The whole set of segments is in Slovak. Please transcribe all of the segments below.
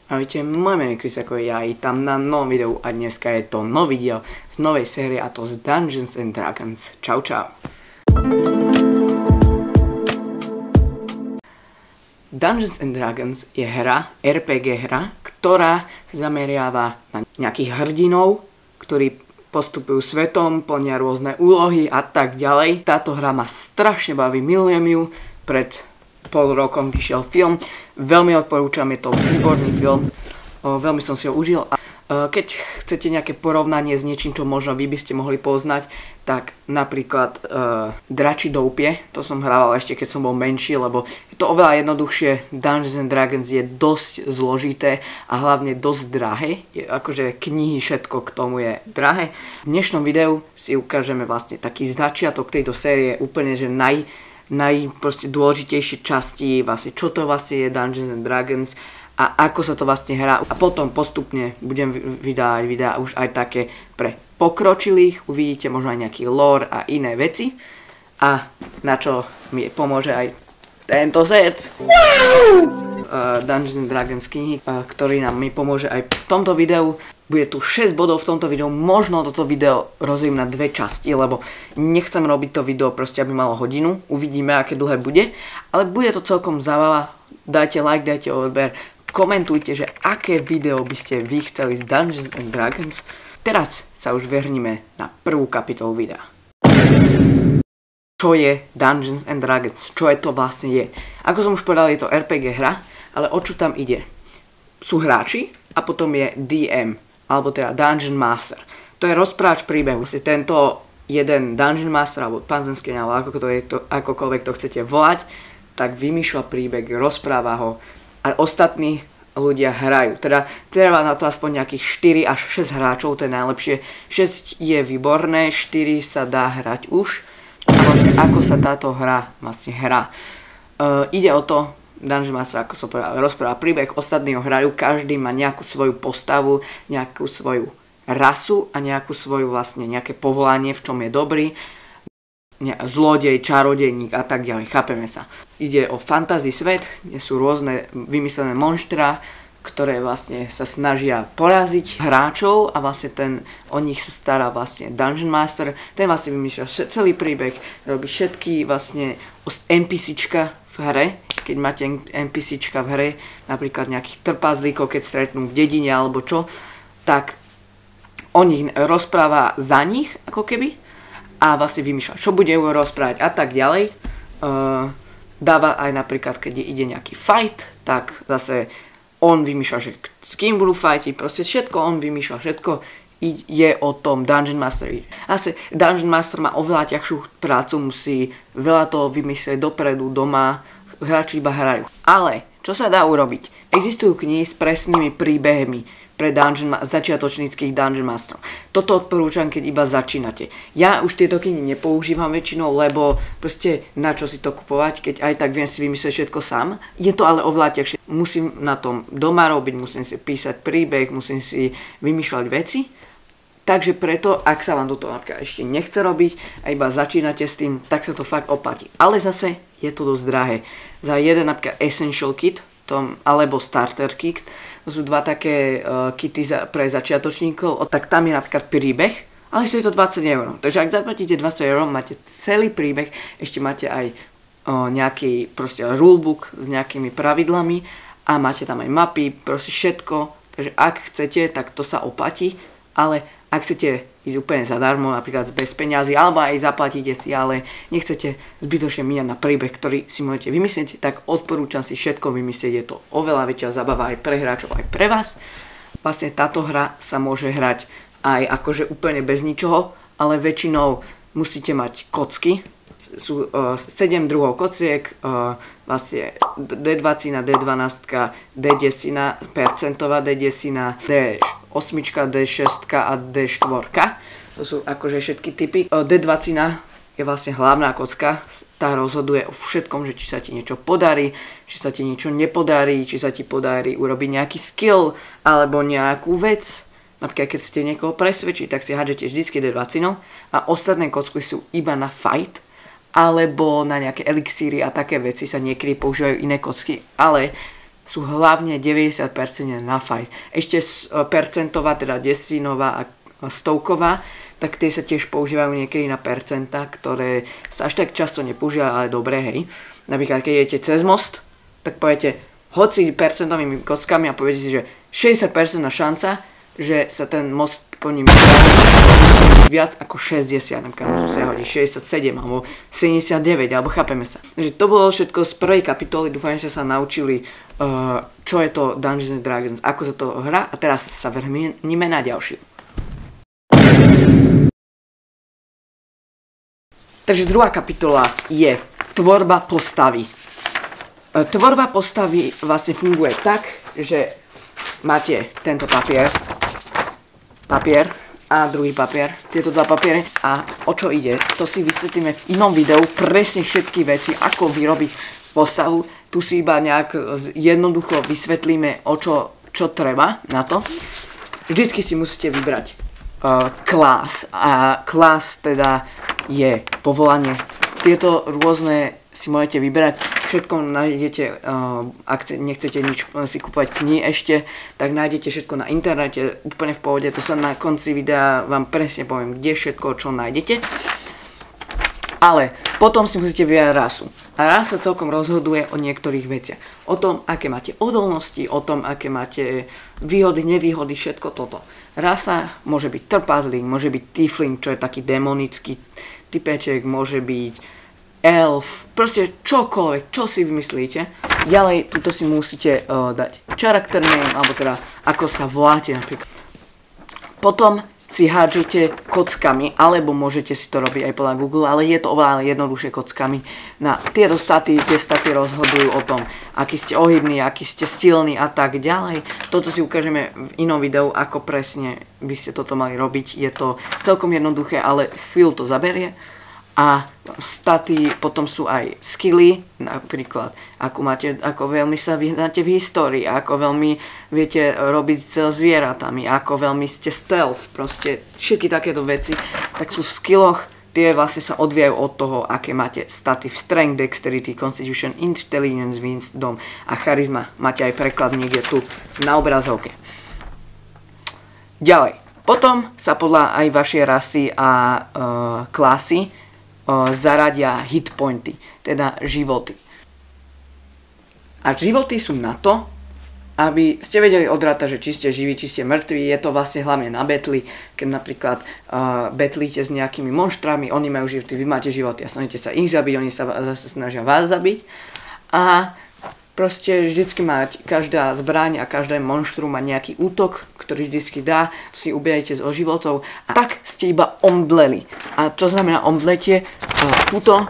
Ahojte, moje meno je Chris, ako ja i tam na novom videu a dneska je to nový diel z novej série a to z Dungeons and Dragons. Čau čau. Dungeons and Dragons je hra, RPG hra, ktorá sa zameriava na nejakých hrdinov, ktorí postupujú svetom, plnia rôzne úlohy a tak ďalej. Táto hra ma strašne baví, milujem ju. Pred pol rokom vyšiel film, veľmi odporúčam, je to výborný film, veľmi som si ho užil. A keď chcete nejaké porovnanie s niečím, čo možno vy by ste mohli poznať, tak napríklad Dračí doupie, to som hrával ešte keď som bol menší, lebo je to oveľa jednoduchšie. Dungeons and Dragons je dosť zložité a hlavne dosť drahé, akože knihy, všetko k tomu je drahé. V dnešnom videu si ukážeme vlastne taký začiatok tejto série, úplne že najdôležitejšie časti, vlastne čo to vlastne je Dungeons and Dragons a ako sa to vlastne hrá. A potom postupne budem vydávať videá už aj také pre pokročilých, uvidíte možno aj nejaký lore a iné veci. A na čo mi pomôže aj tento set. Dungeons and Dragons knihy, ktorý mi pomôže aj v tomto videu. Bude tu 6 bodov v tomto videu, možno toto video rozdelím na dve časti, lebo nechcem robiť to video proste, aby malo hodinu. Uvidíme, aké dlhé bude, ale bude to celkom zábava. Dajte like, dajte odber, komentujte, že aké video by ste vy chceli z Dungeons and Dragons. Teraz sa už vrhneme na prvú kapitolu videa. Čo je Dungeons and Dragons? Čo je to vlastne je? Ako som už povedal, je to RPG hra, ale o čo tam ide? Sú hráči a potom je DM, alebo teda Dungeon Master. To je rozprávač príbehu. Tento jeden Dungeon Master, alebo panzenský, alebo akokoľvek to chcete volať, tak vymýšľa príbeh, rozpráva ho a ostatní ľudia hrajú. Teda treba na to aspoň nejakých 4 až 6 hráčov, to je najlepšie. 6 je výborné, 4 sa dá hrať už. A vlastne ako sa táto hra vlastne hrá. Ide o to, Dungeon Master, ako som povedal, rozpráva príbeh, ostatní ho hrajú, každý má nejakú svoju postavu, nejakú svoju rasu a nejakú svoju vlastne nejaké povolanie, v čom je dobrý. Zlodej, čarodejník a tak ďalej, chápeme sa. Ide o fantasy svet, kde sú rôzne vymyslené monštra, ktoré vlastne sa snažia poraziť hráčov a vlastne o nich sa stará vlastne Dungeon Master. Ten vlastne vymýšľa celý príbeh, robí všetky vlastne NPCčka v hre. Keď máte NPCčka v hre, napríklad nejakých trpazlíkov, keď stretnú v dedine alebo čo, tak on ich rozpráva za nich, ako keby, a vlastne vymýšľa, čo bude rozprávať a tak ďalej. Dáva aj napríklad, keď ide nejaký fight, tak zase on vymýšľa, že s kým budú fightiť, proste všetko on vymýšľa, všetko je o tom Dungeon Master. Zase Dungeon Master má oveľa ťažšiu prácu, musí veľa toho vymyslieť dopredu, doma, hráči iba hrajú. Ale, čo sa dá urobiť? Existujú knihy s presnými príbehmi pre začiatočníckých Dungeon Masterov. Toto odporúčam, keď iba začínate. Ja už tieto knihy nepoužívam väčšinou, lebo proste na čo si to kupovať, keď aj tak viem si vymyslieť všetko sám. Je to ale oveľa ťažšie. Musím na tom doma robiť, musím si písať príbeh, musím si vymýšľať veci. Takže preto, ak sa vám toto napríklad ešte nechce robiť a iba začínate s tým, tak sa to fakt oplatí. Ale zase je to dosť drahé. Za jeden napríklad Essential Kit, alebo Starter Kit, to sú dva také kity pre začiatočníkov, tak tam je napríklad príbeh, ale stojí to 20 €. Takže ak zaplatíte 20 €, máte celý príbeh, ešte máte aj nejaký proste rulebook s nejakými pravidlami a máte tam aj mapy, proste všetko. Takže ak chcete, tak to sa oplatí, ale ak chcete ísť úplne zadarmo, napríklad bez peňazí, alebo aj zaplatíte si, ale nechcete zbytočne míňať na príbeh, ktorý si môžete vymyslieť, tak odporúčam si všetko vymyslieť, je to oveľa väčšia zabava aj pre hráčov, aj pre vás. Vlastne táto hra sa môže hrať aj akože úplne bez ničoho, ale väčšinou musíte mať kocky. Sú 7 druhov kociek, vlastne D20, D12, D10, percentová D10, D8, D6 a D4. To sú akože všetky typy. D20 je vlastne hlavná kocka, tá rozhoduje o všetkom, že či sa ti niečo podarí, či sa ti niečo nepodarí, či sa ti podarí urobiť nejaký skill alebo nejakú vec. Napríklad keď chcete niekoho presvedčiť, tak si hádžete vždycky D20 a ostatné kocky sú iba na fight, alebo na nejaké elixíry a také veci sa niekedy používajú iné kocky, ale sú hlavne 90% na fight. Ešte percentová, teda desinová a stovková, tak tie sa tiež používajú niekedy na percenta, ktoré sa až tak často nepoužívajú, ale dobré, hej. Napríklad, keď idete cez most, tak poviete hoci percentovými kockami a poviete si, že 60% šanca, že sa ten most po ním viac ako 60, napríklad môžu sa hodí 67 alebo 79, alebo chápeme sa. Takže to bolo všetko z prvej kapitoly, dúfam, že ste sa naučili, čo je to Dungeons and Dragons, ako sa to hrá a teraz sa vrhneme na ďalšiu. Takže druhá kapitola je tvorba postavy. Tvorba postavy vlastne funguje tak, že máte tento papier a druhý papier, tieto dva papiere a o čo ide, to si vysvetlíme v inom videu, presne všetky veci, ako vyrobiť postavu, tu si iba nejak jednoducho vysvetlíme, čo treba na to. Vždycky si musíte vybrať class a class teda je povolanie. Tieto rôzne si môžete vyberať, všetko nájdete, ak nechcete nič si kúpovať knihy ešte, tak nájdete všetko na internete, úplne v pohode, to sa na konci videa vám presne poviem, kde všetko, čo nájdete. Ale potom si musíte vybrať rasu. A rasa celkom rozhoduje o niektorých veciach. O tom, aké máte odolnosti, o tom, aké máte výhody, nevýhody, všetko toto. Rasa môže byť trpazlík, môže byť tiefling, čo je taký demonický typeček, môže byť elf, proste čokoľvek, čo si vymyslíte. Ďalej, tuto si musíte dať character name, alebo teda ako sa voláte napríklad. Potom si hádžete kockami, alebo môžete si to robiť aj podľa Google, ale je to oveľa jednoduchšie kockami. Na tieto staty, tie staty rozhodujú o tom, aký ste ohybní, aký ste silní a tak ďalej. Toto si ukážeme v inom videu, ako presne by ste toto mali robiť. Je to celkom jednoduché, ale chvíľu to zaberie. A staty potom sú aj skilly, napríklad ako veľmi sa vyhnáte v histórii, ako veľmi viete robiť s zvieratami, ako veľmi ste stealth, proste všetky takéto veci, tak sú v skilloch, tie vlastne sa odvíjajú od toho, aké máte staty v strength, dexterity, constitution, intelligence, wisdom a charizma. Máte aj preklad niekde tu na obrazovke. Ďalej, potom sa podľa aj vašej rasy a klasy zaradia hitpointy, teda životy. A životy sú na to, aby ste vedeli odrátať, že či ste živí, či ste mŕtvi. Je to vlastne hlavne na betli, keď napríklad betlíte s nejakými monštrami, oni majú životy, vy máte životy a snažíte sa ich zabiť, oni sa zase snažia vás zabiť. A proste vždycky mať každá zbraň a každé monštrum má nejaký útok, ktorý vždycky dá, to si ubijajte z životov a tak ste iba omdleli. A čo znamená omdletie? Tuto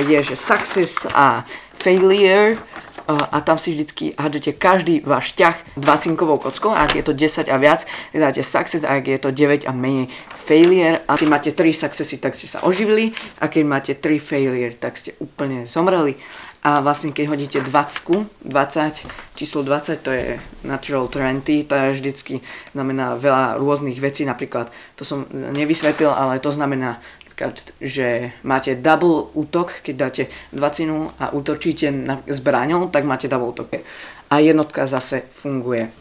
je, že success a failure a tam si vždycky hádžete každý váš ťah 20-kovou kockou a ak je to 10 a viac, dáte success a ak je to 9 a menej failure a keď máte 3 successy, tak ste sa oživili a keď máte 3 failure, tak ste úplne zomreli. A vlastne keď hodíte 20, číslo 20 to je natural 20, to je vždycky znamená veľa rôznych vecí, napríklad to som nevysvetlil, ale to znamená, že máte double útok, keď dáte 20 a útočíte zbraňou, tak máte double útok. A jednotka zase funguje.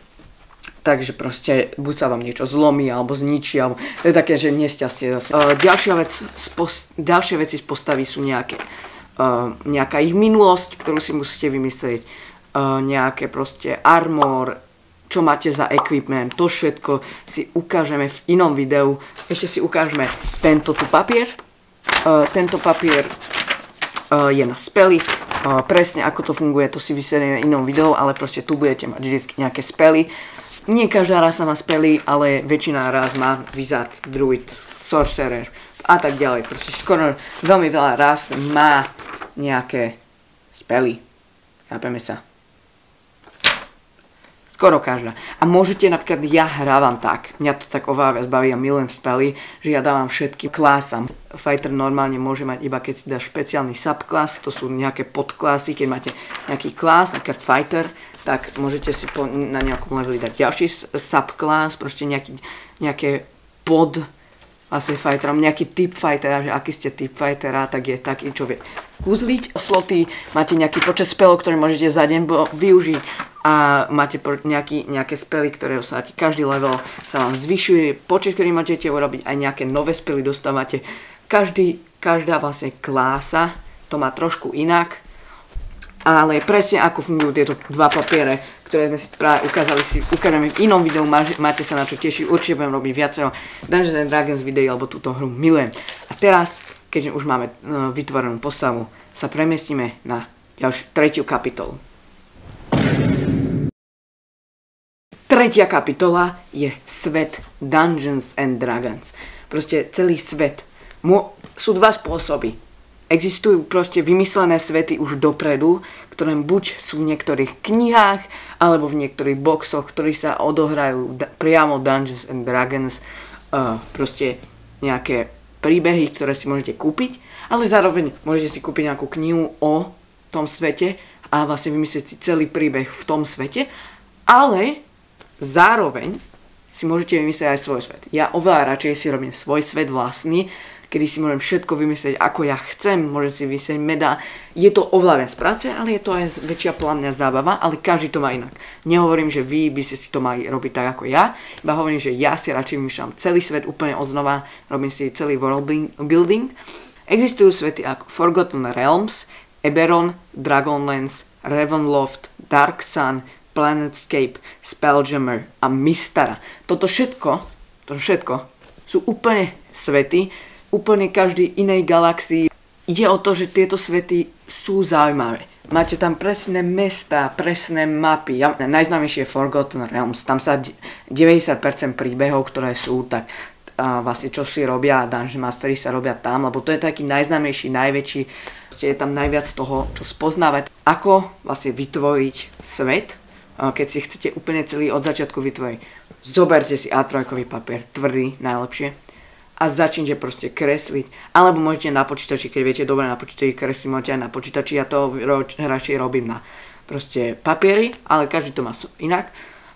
Takže proste buď sa vám niečo zlomí, alebo zničí, alebo to je také, že nešťastie zase. Ďalšie veci z postavy sú nejaká ich minulosť, ktorú si musíte vymyslieť, nejaké proste armor, čo máte za equipment, to všetko si ukážeme v inom videu. Ešte si ukážeme tento tu papier. Tento papier je na spely. Presne ako to funguje, to si vysvetlíme v inom videu, ale proste tu budete mať vždy nejaké spely. Nie každá rasa má spely, ale väčšina ras má wizard, druid, sorcerer a tak ďalej. Proste skoro veľmi veľa ras má nejaké spely. Chápeme sa. Skoro každá. A môžete, napríklad ja hrávam tak, mňa to tak oveľa viac baví a milujem spely, že ja dávam všetky klásam. Fighter normálne môže mať iba keď si dá špeciálny subclass, to sú nejaké podklasy, keď máte nejaký class, napríklad fighter, tak môžete si na nejakom leveli dať ďalší subclass, proste nejaké pod vlastne fighterom, nejaký typ fightera, že aký ste typ fightera, tak je taký, čo vie kúzliť sloty, máte nejaký počet spelov, ktoré môžete za deň využiť a máte nejaké spely, ktoré dostávate. Každý level sa vám zvyšuje, počet, ktorý môžete urobiť, aj nejaké nové spely dostávate. Každá vlastne klása to má trošku inak, ale presne ako fungujú tieto dva papiere, ktoré sme si práve ukážeme v inom videu, máte sa na čo tešiť, určite budem robiť viacero Dungeons and Dragons videí, lebo túto hru milujem. A teraz, keďže už máme vytvorenú postavu, sa premiestime na tretiu kapitolu. Tretia kapitola je svet Dungeons and Dragons. Proste celý svet. Sú dva spôsoby. Existujú proste vymyslené svety už dopredu, ktoré buď sú v niektorých knihách, alebo v niektorých boxoch, ktorí sa odohrajú priamo Dungeons and Dragons, proste nejaké príbehy, ktoré si môžete kúpiť, ale zároveň môžete si kúpiť nejakú knihu o tom svete a vlastne vymyslieť si celý príbeh v tom svete, ale zároveň si môžete vymyslieť aj svoj svet. Ja oveľa radšej si robím svoj svet vlastný, kedy si môžem všetko vymyslieť ako ja chcem, môžem si vymyslieť meda. Je to oveľa viac práce, ale je to aj väčšia podľa mňa zábava, ale každý to má inak. Nehovorím, že vy by ste si to mali robiť tak ako ja, iba hovorím, že ja si radšej vymýšľam celý svet úplne odznova, robím si celý world building. Existujú svety ako Forgotten Realms, Eberron, Dragonlance, Ravenloft, Dark Sun, Planetscape, Spelljammer a Mystara. Toto všetko sú úplne svety, úplne každej inej galaxii. Ide o to, že tieto svety sú zaujímavé. Máte tam presné mesta, presné mapy. Najznámejšie je Forgotten Realms. Tam sa 90% príbehov, ktoré sú, tak vlastne čo si robia, Dungeon Mastery sa robia tam, lebo to je taký najznámejší, najväčší. Je tam najviac toho, čo spoznávať. Ako vlastne vytvoriť svet, keď si chcete úplne celý od začiatku vytvoriť. Zoberte si A3 papier, tvrdý, najlepšie. A začnite proste kresliť. Alebo môžete na počítači, keď viete dobre na počítači kresliť, môžete aj na počítači. Ja to radšej robím na proste papieri, ale každý to má inak.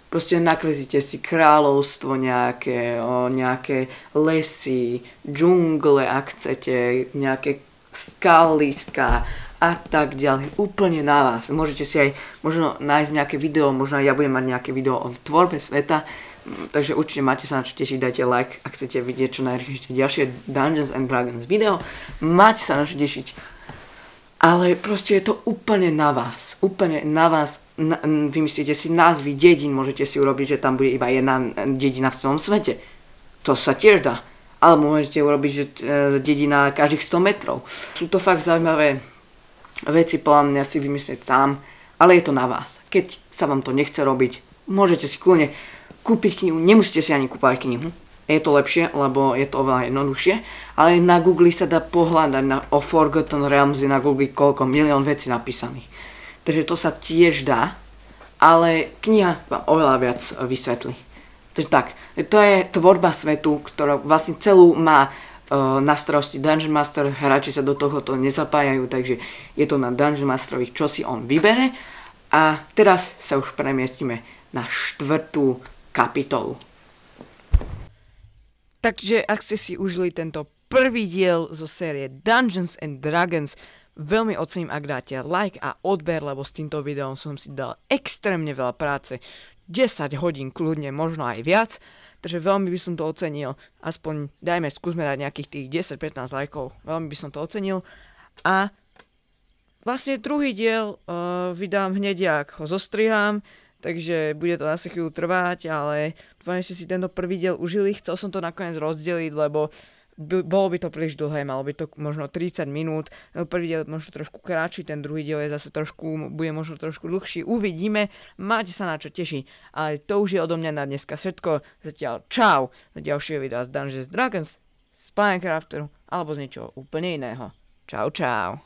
Proste nakreslíte si kráľovstvo nejaké lesy, džungle, ak chcete, nejaké skaliská a tak ďalej. Úplne na vás. Môžete si aj možno nájsť nejaké video, možno aj ja budem mať nejaké video o tvorbe sveta. Takže určite máte sa na čo tešiť, dajte like, ak chcete vidieť čo najrychlejšie ďalšie Dungeons and Dragons video. Máte sa na čo tešiť. Ale proste je to úplne na vás. Úplne na vás. Vymyslíte si názvy dedín, môžete si urobiť, že tam bude iba jedna dedina v celom svete. To sa tiež dá. Alebo môžete urobiť, že dedina každých 100 metrov. Sú to fakt zaujímavé veci, podľa mňa si vymyslieť sám, ale je to na vás. Keď sa vám to nechce robiť, môžete si kľudne kúpiť knihu, nemusíte si ani kúpať knihu. Je to lepšie, lebo je to oveľa jednoduchšie, ale na Google sa dá pohľadať o Forgotten Realms, na Google koľko milión vecí napísaných. Takže to sa tiež dá, ale kniha vám oveľa viac vysvetlí. Takže tak, to je tvorba svetu, ktorá vlastne celú má na starosti Dungeon Master, hráči sa do tohoto nezapájajú, takže je to na Dungeon Masterovi, čo si on vybere. A teraz sa už premiestime na štvrtú kapitolu. Takže ak ste si užili tento prvý diel zo série Dungeons and Dragons, veľmi ocením, ak dáte like a odber, lebo s týmto videom som si dal extrémne veľa práce. 10 hodín kľudne, možno aj viac. Takže veľmi by som to ocenil. Aspoň skúsme dať nejakých tých 10-15 lajkov. Veľmi by som to ocenil. A vlastne druhý diel vydám hneď, ak ho zostrihám. Takže bude to asi chvíľu trvať, ale dúfam, že si tento prvý diel užili. Chcel som to nakoniec rozdeliť, lebo bolo by to príliš dlhé, malo by to možno 30 minút. Prvý diel možno trošku kratší, ten druhý diel je zase bude možno trošku dlhší. Uvidíme, máte sa na čo tešiť. Ale to už je odo mňa na dneska všetko. Zatiaľ čau za ďalšie videa z Dungeons Dragons, z Pinecrafteru alebo z niečoho úplne iného. Čau, čau.